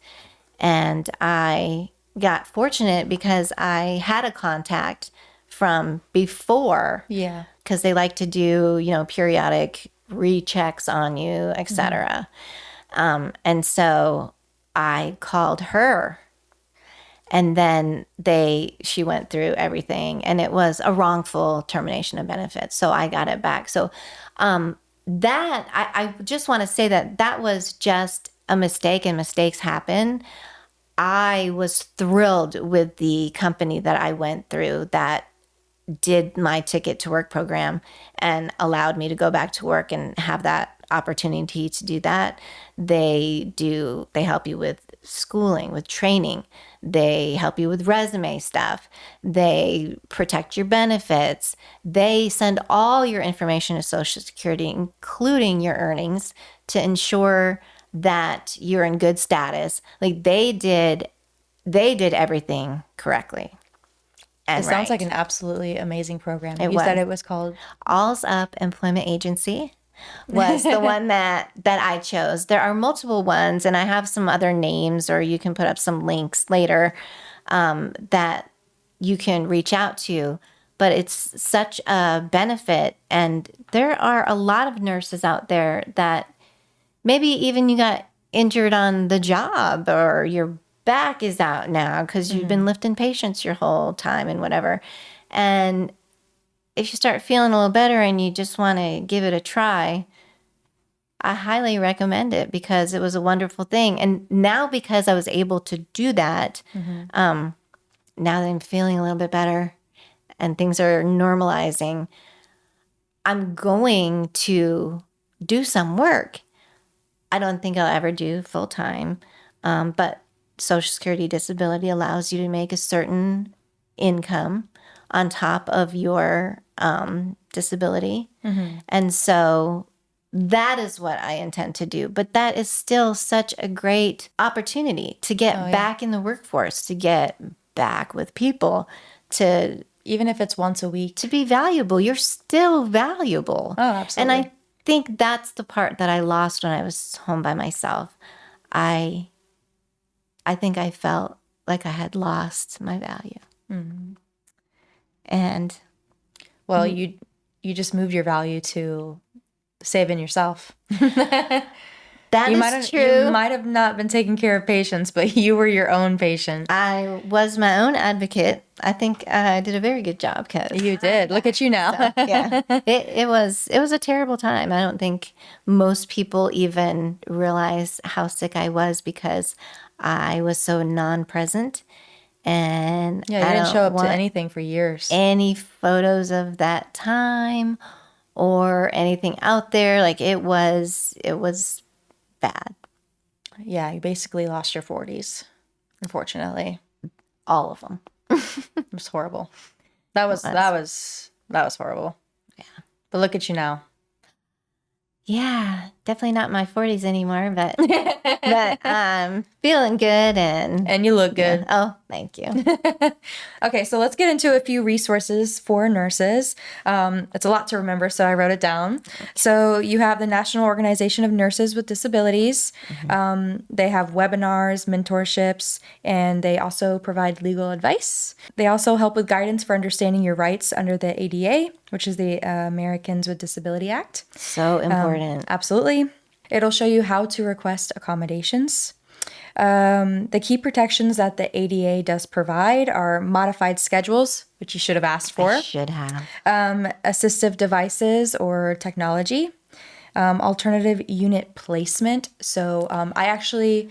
[SPEAKER 1] And I got fortunate because I had a contact from before.
[SPEAKER 2] Yeah.
[SPEAKER 1] Because they like to do, periodic rechecks on you, etc. And so I called her, and then she went through everything, and it was a wrongful termination of benefits. So I got it back. So that I just want to say that was just a mistake, and mistakes happen. I was thrilled with the company that I went through that did my Ticket to Work program and allowed me to go back to work and have that opportunity to do that. They help you with schooling, with training. They help you with resume stuff. They protect your benefits. They send all your information to Social Security, including your earnings, to ensure that you're in good status. Like they did everything correctly.
[SPEAKER 2] It sounds like an absolutely amazing program.
[SPEAKER 1] You
[SPEAKER 2] said it was called
[SPEAKER 1] All's Up Employment Agency was the one that I chose. There are multiple ones, and I have some other names, or you can put up some links later that you can reach out to. But it's such a benefit, and there are a lot of nurses out there that maybe even you got injured on the job, or your back is out now because you've been lifting patients your whole time and whatever. And if you start feeling a little better and you just want to give it a try, I highly recommend it because it was a wonderful thing. And now, because I was able to do that, now that I'm feeling a little bit better and things are normalizing, I'm going to do some work. I don't think I'll ever do full time, but Social Security disability allows you to make a certain income on top of your disability. And so that is what I intend to do. But that is still such a great opportunity to get back in the workforce, to get back with people, to
[SPEAKER 2] Even if it's once a week.
[SPEAKER 1] to be valuable. You're still valuable.
[SPEAKER 2] Oh, absolutely.
[SPEAKER 1] And I think that's the part that I lost when I was home by myself. I think I felt like I had lost my value. And
[SPEAKER 2] Well, you just moved your value to saving yourself.
[SPEAKER 1] that
[SPEAKER 2] You
[SPEAKER 1] is true.
[SPEAKER 2] You might have not been taking care of patients, but you were your own patient.
[SPEAKER 1] I was my own advocate. I think I did a very good job, Kez.
[SPEAKER 2] You did. Look at you now.
[SPEAKER 1] Yeah, it was a terrible time. I don't think most people even realize how sick I was because I was so non-present, and
[SPEAKER 2] Yeah, you
[SPEAKER 1] I
[SPEAKER 2] didn't
[SPEAKER 1] don't
[SPEAKER 2] show up to
[SPEAKER 1] want
[SPEAKER 2] anything for years.
[SPEAKER 1] any photos of that time or anything out there. Like it was bad.
[SPEAKER 2] Yeah, you basically lost your 40s, unfortunately.
[SPEAKER 1] All of them.
[SPEAKER 2] It was horrible. That was horrible.
[SPEAKER 1] Yeah.
[SPEAKER 2] But look at you now.
[SPEAKER 1] Yeah, definitely not my 40s anymore, but I'm feeling good and
[SPEAKER 2] you look good.
[SPEAKER 1] Yeah. Oh, thank you.
[SPEAKER 2] Okay, so let's get into a few resources for nurses. It's a lot to remember, so I wrote it down. So you have the National Organization of Nurses with Disabilities. They have webinars, mentorships, and they also provide legal advice. They also help with guidance for understanding your rights under the ADA, which is the Americans with Disability Act.
[SPEAKER 1] So important.
[SPEAKER 2] Absolutely. It'll show you how to request accommodations. The key protections that the ADA does provide are modified schedules, which you should have asked for.
[SPEAKER 1] I should have.
[SPEAKER 2] Assistive devices or technology. Alternative unit placement. So I actually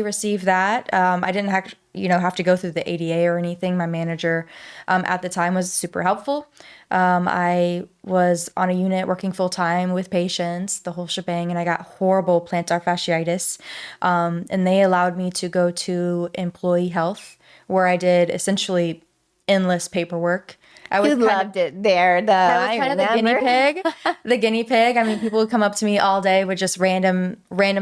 [SPEAKER 2] received that. I didn't have to go through the ADA or anything. My manager at the time was super helpful. I was on a unit working full time with patients, the whole shebang, and I got horrible plantar fasciitis. And they allowed me to go to employee health, where I did essentially endless paperwork.
[SPEAKER 1] You loved it there, though.
[SPEAKER 2] I was kind of the guinea pig. The guinea pig. I mean, people would come up to me all day with just random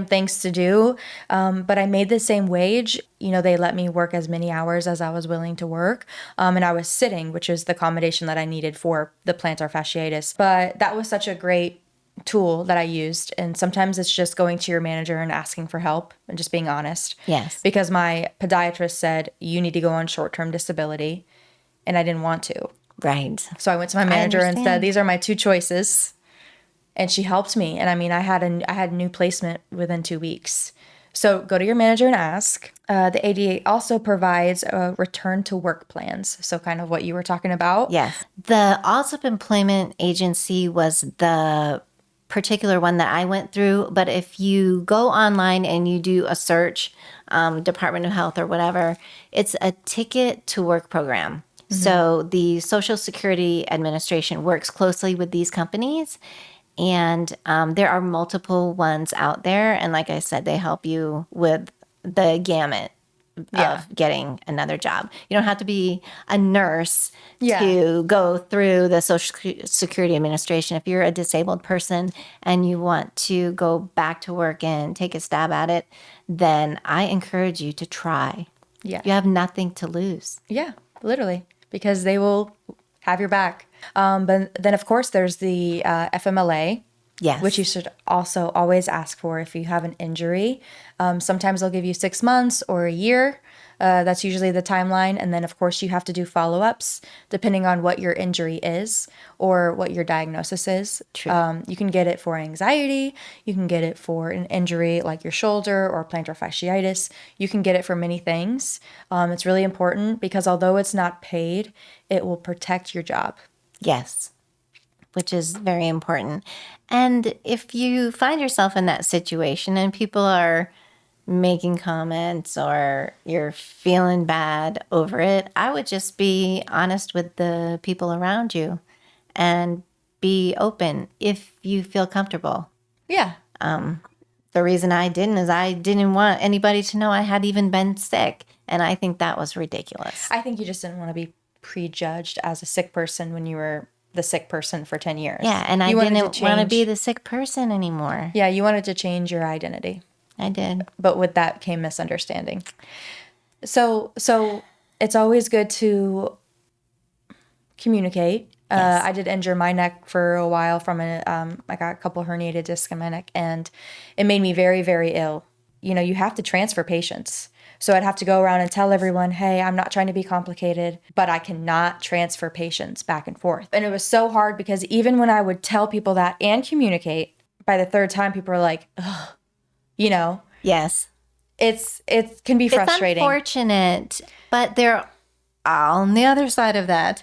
[SPEAKER 2] things to do. But I made the same wage. You know, they let me work as many hours as I was willing to work. And I was sitting, which is the accommodation that I needed for the plantar fasciitis. But that was such a great tool that I used. And sometimes it's just going to your manager and asking for help and just being honest.
[SPEAKER 1] Yes.
[SPEAKER 2] Because my podiatrist said, you need to go on short-term disability. And I didn't want to.
[SPEAKER 1] Right.
[SPEAKER 2] So I went to my manager and said, these are my two choices. And she helped me. And I mean, I had a new placement within 2 weeks. So go to your manager and ask. The ADA also provides return to work plans. So kind of what you were talking about.
[SPEAKER 1] Yes. The Allsup Employment Agency was the particular one that I went through. But if you go online and you do a search, Department of Health or whatever, it's a ticket to work program. So the Social Security Administration works closely with these companies, and there are multiple ones out there. And like I said, they help you with the gamut of getting another job. You don't have to be a nurse to go through the Social Security Administration. If you're a disabled person and you want to go back to work and take a stab at it, then I encourage you to try.
[SPEAKER 2] Yeah.
[SPEAKER 1] You have nothing to lose.
[SPEAKER 2] Yeah, literally. Because they will have your back. But then, of course, there's the FMLA,
[SPEAKER 1] Yes.
[SPEAKER 2] which you should also always ask for if you have an injury. Sometimes they'll give you 6 months or a year. That's usually the timeline. And then, of course, you have to do follow-ups depending on what your injury is or what your diagnosis is.
[SPEAKER 1] True.
[SPEAKER 2] You can get it for anxiety. You can get it for an injury like your shoulder or plantar fasciitis. You can get it for many things. It's really important because although it's not paid, it will protect your job.
[SPEAKER 1] Yes, which is very important. And if you find yourself in that situation and people are making comments or you're feeling bad over it, I would just be honest with the people around you and be open if you feel comfortable.
[SPEAKER 2] Yeah.
[SPEAKER 1] The reason I didn't is I didn't want anybody to know I had even been sick. And I think that was ridiculous.
[SPEAKER 2] I think you just didn't want to be prejudged as a sick person when you were the sick person for 10 years.
[SPEAKER 1] Yeah, and I didn't want to be the sick person anymore.
[SPEAKER 2] Yeah, you wanted to change your identity.
[SPEAKER 1] I did.
[SPEAKER 2] But with that came misunderstanding. So it's always good to communicate.
[SPEAKER 1] Yes.
[SPEAKER 2] I did injure my neck for a while from I got a couple herniated discs in my neck, and it made me very, very ill. You know, you have to transfer patients. So I'd have to go around and tell everyone, hey, I'm not trying to be complicated, but I cannot transfer patients back and forth. And it was so hard because even when I would tell people that and communicate, by the third time, people are like, ugh, you know.
[SPEAKER 1] Yes.
[SPEAKER 2] It can be frustrating.
[SPEAKER 1] It's unfortunate, but on the other side of that,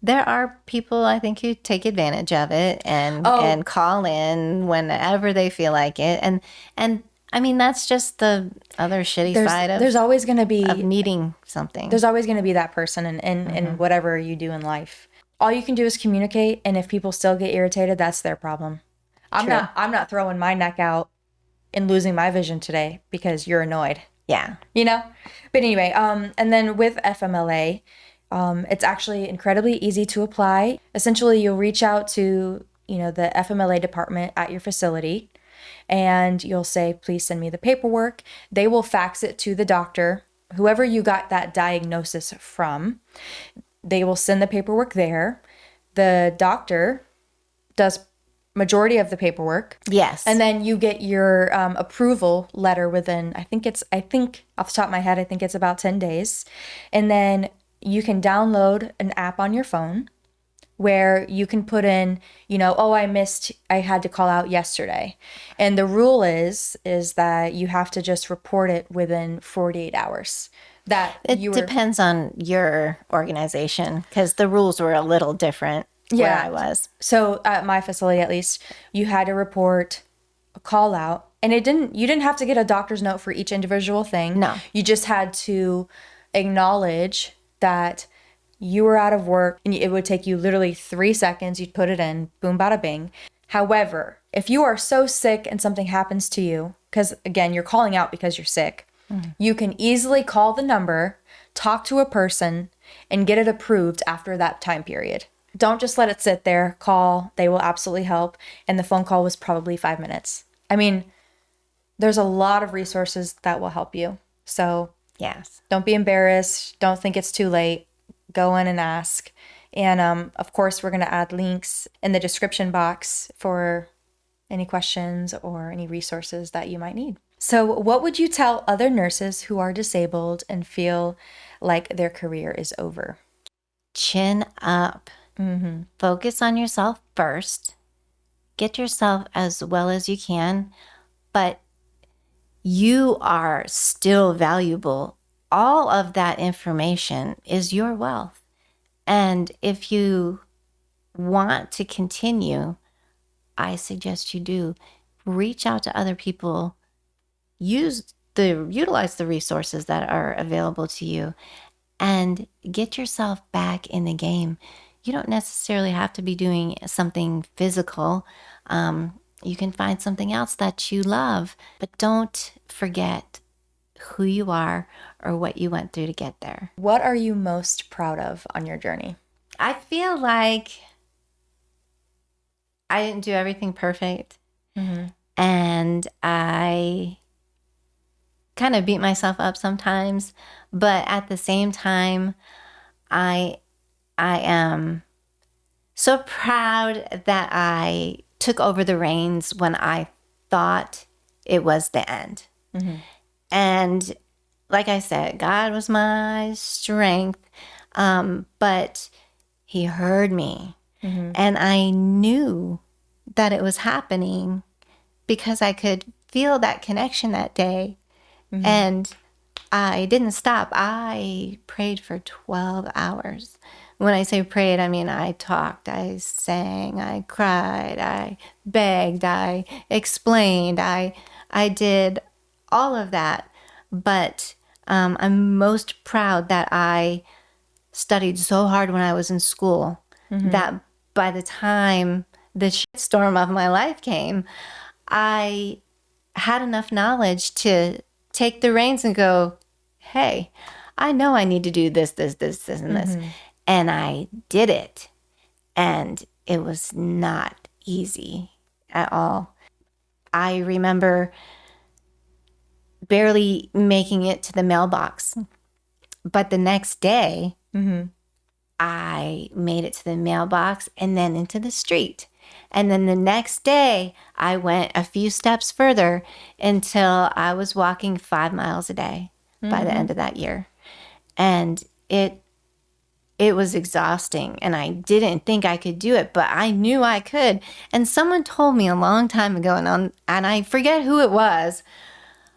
[SPEAKER 1] there are people, I think, who take advantage of it and call in whenever they feel like it. And I mean, that's just the other shitty side of
[SPEAKER 2] there's always going to be
[SPEAKER 1] of needing something.
[SPEAKER 2] There's always going to be that person in whatever you do in life. All you can do is communicate, and if people still get irritated, that's their problem. I'm not throwing my neck out and losing my vision today because you're annoyed.
[SPEAKER 1] Yeah.
[SPEAKER 2] You know? But anyway, and then with FMLA, it's actually incredibly easy to apply. Essentially, you'll reach out to, the FMLA department at your facility, and you'll say, please send me the paperwork. They will fax it to the doctor, whoever you got that diagnosis from. They will send the paperwork there. The doctor does majority of the paperwork.
[SPEAKER 1] Yes.
[SPEAKER 2] And then you get your approval letter within, I think off the top of my head, I think it's about 10 days. And then you can download an app on your phone where you can put in, I had to call out yesterday. And the rule is that you have to just report it within 48 hours.
[SPEAKER 1] Depends on your organization because the rules were a little different where I was.
[SPEAKER 2] So at my facility, at least, you had to report a call out. And you didn't have to get a doctor's note for each individual thing.
[SPEAKER 1] No.
[SPEAKER 2] You just had to acknowledge that you were out of work, and it would take you literally 3 seconds. You'd put it in, boom, bada, bing. However, if you are so sick and something happens to you, because again, you're calling out because you're sick, you can easily call the number, talk to a person, and get it approved after that time period. Don't just let it sit there. Call. They will absolutely help. And the phone call was probably 5 minutes. I mean, there's a lot of resources that will help you. So
[SPEAKER 1] yes,
[SPEAKER 2] don't be embarrassed. Don't think it's too late. Go in and ask. And of course, we're going to add links in the description box for any questions or any resources that you might need. So what would you tell other nurses who are disabled and feel like their career is over?
[SPEAKER 1] Chin up.
[SPEAKER 2] Mm-hmm.
[SPEAKER 1] Focus on yourself first. Get yourself as well as you can, but you are still valuable. All of that information is your wealth. And if you want to continue, I suggest you do. Reach out to other people. Utilize the resources that are available to you and get yourself back in the game. You don't necessarily have to be doing something physical. You can find something else that you love, but don't forget who you are or what you went through to get there.
[SPEAKER 2] What are you most proud of on your journey?
[SPEAKER 1] I feel like I didn't do everything perfect.
[SPEAKER 2] Mm-hmm.
[SPEAKER 1] And I kind of beat myself up sometimes, but at the same time, I am so proud that I took over the reins when I thought it was the end.
[SPEAKER 2] Mm-hmm.
[SPEAKER 1] And like I said, God was my strength. But he heard me. And I knew that it was happening because I could feel that connection that day. And I didn't stop. I prayed for 12 hours. When I say prayed, I mean I talked, I sang, I cried, I begged, I explained, I did all of that. But I'm most proud that I studied so hard when I was in school that by the time the shitstorm of my life came, I had enough knowledge to take the reins and go, hey, I know I need to do this, and this. And I did it. And it was not easy at all. I remember barely making it to the mailbox. But the next day, I made it to the mailbox and then into the street. And then the next day, I went a few steps further until I was walking 5 miles a day by the end of that year. And it was exhausting, and I didn't think I could do it, but I knew I could. And someone told me a long time ago, and I forget who it was,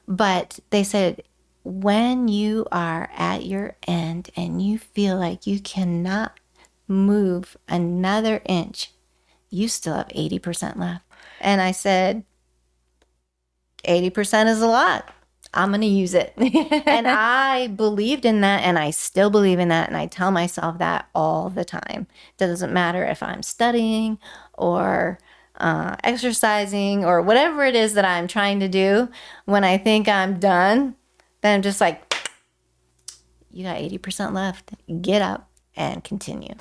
[SPEAKER 1] but they said, when you are at your end and you feel like you cannot move another inch, you still have 80% left. And I said, 80% is a lot. I'm going to use it. And I believed in that, and I still believe in that. And I tell myself that all the time. It doesn't matter if I'm studying or exercising or whatever it is that I'm trying to do. When I think I'm done, then I'm just like, you got 80% left. Get up and continue.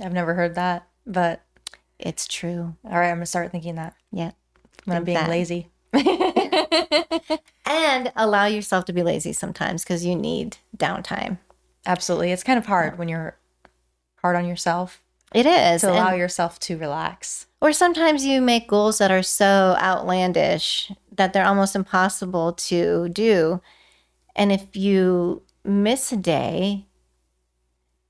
[SPEAKER 2] I've never heard that, but
[SPEAKER 1] it's true.
[SPEAKER 2] All right, I'm going to start thinking that.
[SPEAKER 1] Yeah.
[SPEAKER 2] When I'm being lazy.
[SPEAKER 1] And allow yourself to be lazy sometimes because you need downtime.
[SPEAKER 2] Absolutely. It's kind of hard when you're hard on yourself.
[SPEAKER 1] It is.
[SPEAKER 2] To allow yourself to relax.
[SPEAKER 1] Or sometimes you make goals that are so outlandish that they're almost impossible to do. And if you miss a day,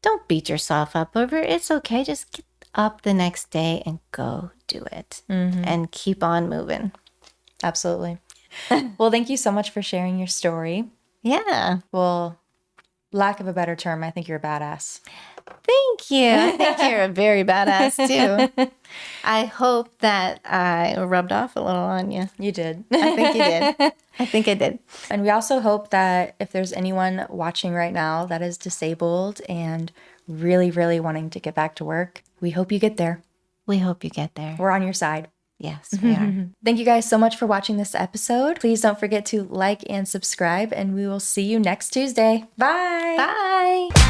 [SPEAKER 1] don't beat yourself up over it. It's okay. Just get up the next day and go do it and keep on moving.
[SPEAKER 2] Absolutely. Well, thank you so much for sharing your story.
[SPEAKER 1] Yeah.
[SPEAKER 2] Well, lack of a better term, I think you're a badass.
[SPEAKER 1] Thank you. I think you're a very badass too. I hope that I rubbed off a little on you.
[SPEAKER 2] You did.
[SPEAKER 1] I think you did. I think I did.
[SPEAKER 2] And we also hope that if there's anyone watching right now that is disabled and really, really wanting to get back to work, we hope you get there.
[SPEAKER 1] We hope you get there.
[SPEAKER 2] We're on your side.
[SPEAKER 1] Yes, we are.
[SPEAKER 2] Thank you guys so much for watching this episode. Please don't forget to like and subscribe, and we will see you next Tuesday. Bye.
[SPEAKER 1] Bye.